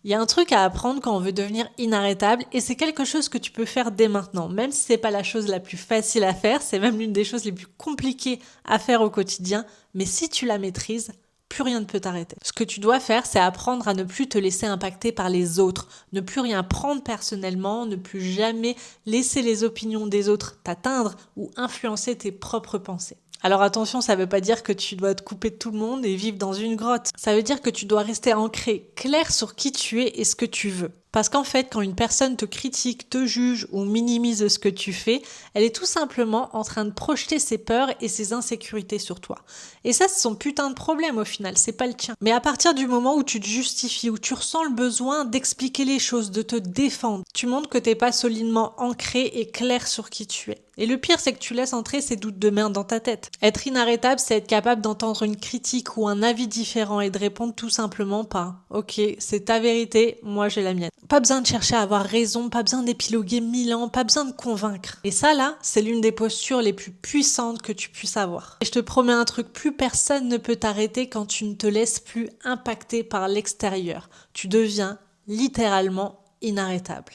Il y a un truc à apprendre quand on veut devenir inarrêtable et c'est quelque chose que tu peux faire dès maintenant. Même si c'est pas la chose la plus facile à faire, c'est même l'une des choses les plus compliquées à faire au quotidien, mais si tu la maîtrises, plus rien ne peut t'arrêter. Ce que tu dois faire, c'est apprendre à ne plus te laisser impacter par les autres, ne plus rien prendre personnellement, ne plus jamais laisser les opinions des autres t'atteindre ou influencer tes propres pensées. Alors attention, ça veut pas dire que tu dois te couper de tout le monde et vivre dans une grotte. Ça veut dire que tu dois rester ancré, clair sur qui tu es et ce que tu veux. Parce qu'en fait, quand une personne te critique, te juge ou minimise ce que tu fais, elle est tout simplement en train de projeter ses peurs et ses insécurités sur toi. Et ça, c'est son putain de problème au final, c'est pas le tien. Mais à partir du moment où tu te justifies, où tu ressens le besoin d'expliquer les choses, de te défendre, tu montres que t'es pas solidement ancré et clair sur qui tu es. Et le pire, c'est que tu laisses entrer ces doutes de merde dans ta tête. Être inarrêtable, c'est être capable d'entendre une critique ou un avis différent et de répondre tout simplement par « Ok, c'est ta vérité, moi j'ai la mienne ». Pas besoin de chercher à avoir raison, pas besoin d'épiloguer 1000 ans, pas besoin de convaincre. Et ça là, c'est l'une des postures les plus puissantes que tu puisses avoir. Et je te promets un truc, plus personne ne peut t'arrêter quand tu ne te laisses plus impacter par l'extérieur. Tu deviens littéralement inarrêtable.